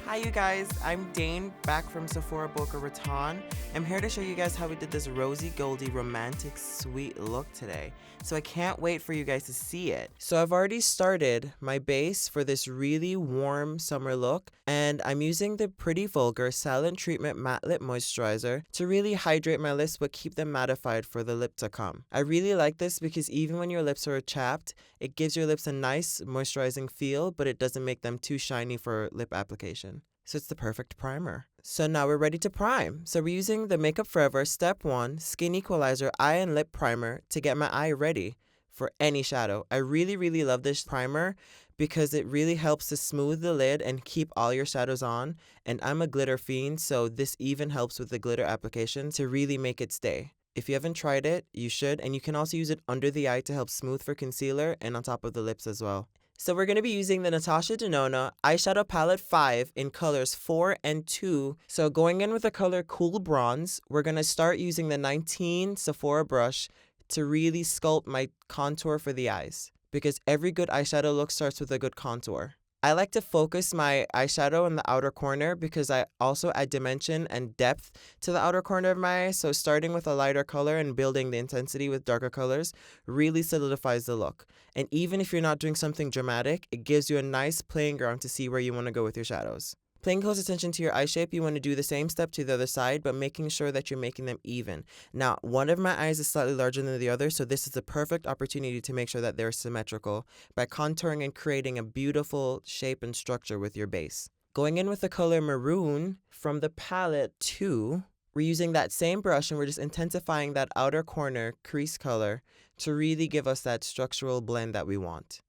Hi you guys, I'm Dane, back from Sephora Boca Raton. I'm here to show you guys how we did this rosy goldy romantic sweet look today. So I can't wait for you guys to see it. So I've already started my base for this really warm summer look, and I'm using the Pretty Vulgar Silent Treatment Matte Lip Moisturizer to really hydrate my lips but keep them mattified for the lip to come. I really like this because even when your lips are chapped, it gives your lips a nice moisturizing feel, but it doesn't make them too shiny for lip application. So it's the perfect primer. So now we're ready to prime. So we're using the Makeup Forever Step 1 Skin Equalizer Eye and Lip Primer to get my eye ready for any shadow. I really love this primer because it really helps to smooth the lid and keep all your shadows on. And I'm a glitter fiend, so this even helps with the glitter application to really make it stay. If you haven't tried it, you should, and you can also use it under the eye to help smooth for concealer and on top of the lips as well. So we're going to be using the Natasha Denona Eyeshadow Palette 5 in colors 4 and 2. So going in with the color Cool Bronze, we're going to start using the 19 Sephora brush to really sculpt my contour for the eyes, because every good eyeshadow look starts with a good contour. I like to focus my eyeshadow in the outer corner because I also add dimension and depth to the outer corner of my eye. So starting with a lighter color and building the intensity with darker colors really solidifies the look. And even if you're not doing something dramatic, it gives you a nice playing ground to see where you want to go with your shadows. Paying close attention to your eye shape, you want to do the same step to the other side, but making sure that you're making them even. Now, one of my eyes is slightly larger than the other, so this is the perfect opportunity to make sure that they're symmetrical by contouring and creating a beautiful shape and structure with your base. Going in with the color Maroon from the palette 2, we're using that same brush and we're just intensifying that outer corner crease color to really give us that structural blend that we want.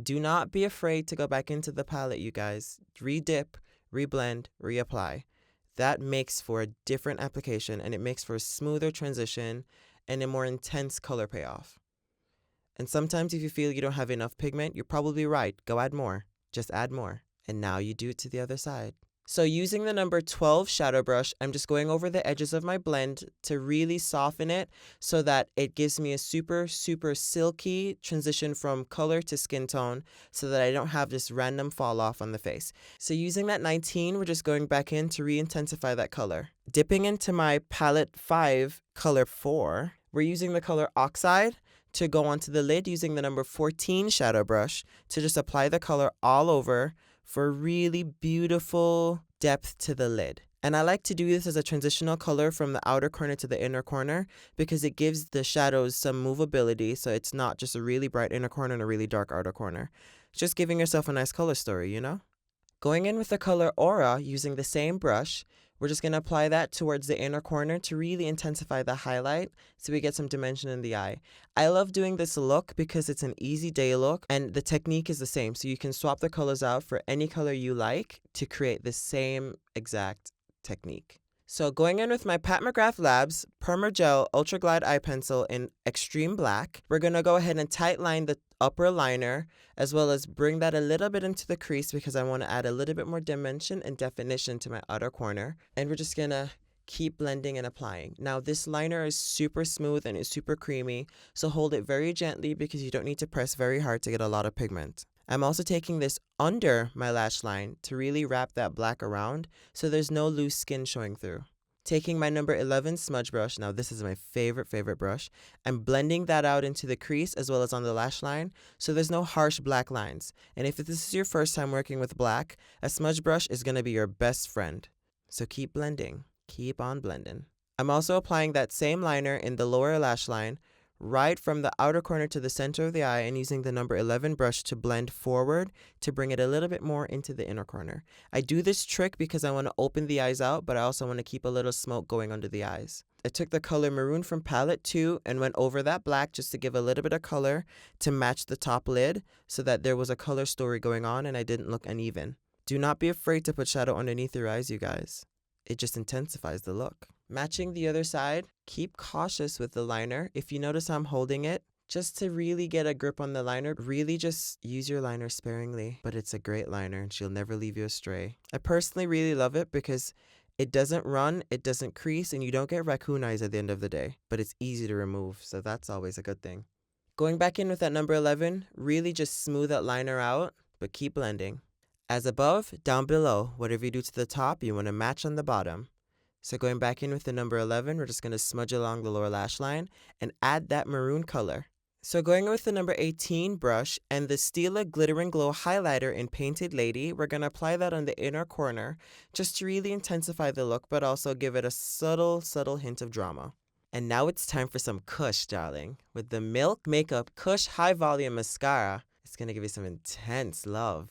Do not be afraid to go back into the palette, you guys. Re-dip, reblend, reapply. That makes for a different application, and it makes for a smoother transition and a more intense color payoff. And sometimes if you feel you don't have enough pigment, you're probably right. Go add more. Just add more. And now you do it to the other side. So using the number 12 shadow brush, I'm just going over the edges of my blend to really soften it so that it gives me a super silky transition from color to skin tone so that I don't have this random fall off on the face. So using that 19, we're just going back in to re-intensify that color. Dipping into my palette 5, color 4, we're using the color Oxide to go onto the lid using the number 14 shadow brush to just apply the color all over for really beautiful depth to the lid. And I like to do this as a transitional color from the outer corner to the inner corner because it gives the shadows some movability, so it's not just a really bright inner corner and a really dark outer corner. Just giving yourself a nice color story, you know? Going in with the color Aura using the same brush, we're just going to apply that towards the inner corner to really intensify the highlight so we get some dimension in the eye. I love doing this look because it's an easy day look and the technique is the same. So you can swap the colors out for any color you like to create the same exact technique. So going in with my Pat McGrath Labs Perma Gel Ultra Glide Eye Pencil in Extreme Black, we're going to go ahead and tight line the upper liner as well as bring that a little bit into the crease because I want to add a little bit more dimension and definition to my outer corner. And we're just going to keep blending and applying. Now this liner is super smooth and it's super creamy, so hold it very gently because you don't need to press very hard to get a lot of pigment. I'm also taking this under my lash line to really wrap that black around so there's no loose skin showing through. Taking my number 11 smudge brush, now this is my favorite brush, I'm blending that out into the crease as well as on the lash line so there's no harsh black lines. And if this is your first time working with black, a smudge brush is going to be your best friend. So keep blending. Keep on blending. I'm also applying that same liner in the lower lash line right from the outer corner to the center of the eye and using the number 11 brush to blend forward to bring it a little bit more into the inner corner. I do this trick because I want to open the eyes out, but I also want to keep a little smoke going under the eyes. I took the color Maroon from palette 2 and went over that black just to give a little bit of color to match the top lid so that there was a color story going on and I didn't look uneven. Do not be afraid to put shadow underneath your eyes, you guys. It just intensifies the look. Matching the other side, keep cautious with the liner. If you notice I'm holding it, just to really get a grip on the liner, really just use your liner sparingly. But it's a great liner and she'll never leave you astray. I personally really love it because it doesn't run, it doesn't crease, and you don't get raccoon eyes at the end of the day. But it's easy to remove, so that's always a good thing. Going back in with that number 11, really just smooth that liner out, but keep blending. As above, down below, whatever you do to the top, you want to match on the bottom. So going back in with the number 11, we're just going to smudge along the lower lash line and add that maroon color. So going with the number 18 brush and the Stila Glitter and Glow highlighter in Painted Lady, we're going to apply that on the inner corner just to really intensify the look, but also give it a subtle, subtle hint of drama. And now it's time for some Kush, darling. With the Milk Makeup Kush High Volume Mascara, it's going to give you some intense love.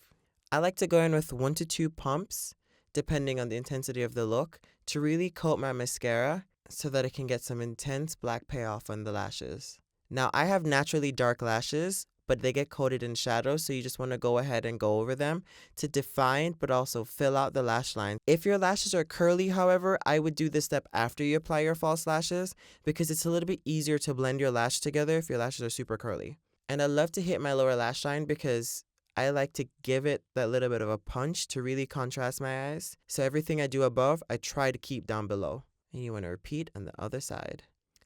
I like to go in with 1 to 2 pumps, depending on the intensity of the look, to really coat my mascara so that it can get some intense black payoff on the lashes. Now, I have naturally dark lashes, but they get coated in shadow, so you just want to go ahead and go over them to define but also fill out the lash line. If your lashes are curly, however, I would do this step after you apply your false lashes because it's a little bit easier to blend your lash together if your lashes are super curly. And I love to hit my lower lash line because I like to give it that little bit of a punch to really contrast my eyes. So everything I do above, I try to keep down below. And you want to repeat on the other side.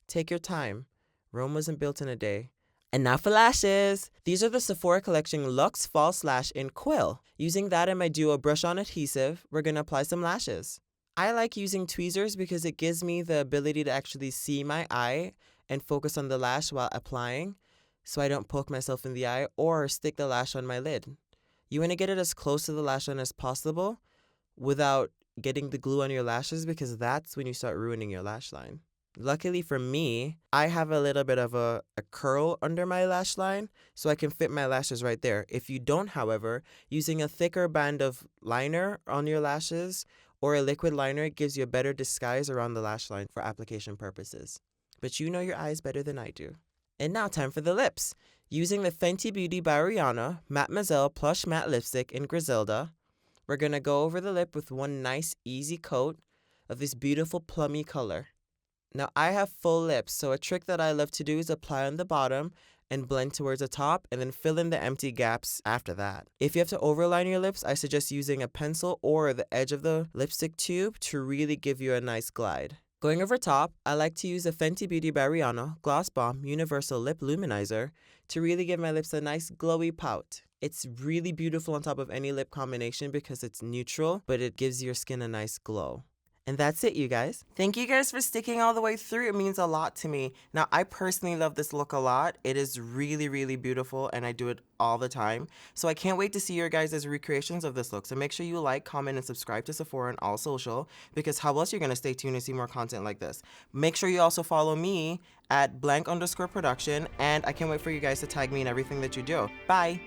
Take your time. Rome wasn't built in a day. And now for lashes. These are the Sephora Collection Luxe False Lash in Quill. Using that and my Duo Brush On Adhesive, we're going to apply some lashes. I like using tweezers because it gives me the ability to actually see my eye and focus on the lash while applying, so I don't poke myself in the eye or stick the lash on my lid. You want to get it as close to the lash line as possible without getting the glue on your lashes because that's when you start ruining your lash line. Luckily for me, I have a little bit of a curl under my lash line, so I can fit my lashes right there. If you don't, however, using a thicker band of liner on your lashes or a liquid liner gives you a better disguise around the lash line for application purposes. But you know your eyes better than I do. And now time for the lips. Using the Fenty Beauty by Rihanna Mademoiselle Plush Matte Lipstick in Griselda, we're going to go over the lip with one nice easy coat of this beautiful plummy color. Now I have full lips, so a trick that I love to do is apply on the bottom and blend towards the top and then fill in the empty gaps after that. If you have to overline your lips, I suggest using a pencil or the edge of the lipstick tube to really give you a nice glide. Going over top, I like to use the Fenty Beauty by Rihanna Gloss Bomb Universal Lip Luminizer to really give my lips a nice glowy pout. It's really beautiful on top of any lip combination because it's neutral, but it gives your skin a nice glow. And that's it, you guys. Thank you guys for sticking all the way through. It means a lot to me. Now, I personally love this look a lot. It is really, really beautiful, and I do it all the time. So I can't wait to see your guys' recreations of this look. So make sure you like, comment, and subscribe to Sephora on all social, because how else you're going to stay tuned to see more content like this. Make sure you also follow me at @blank_production, and I can't wait for you guys to tag me in everything that you do. Bye!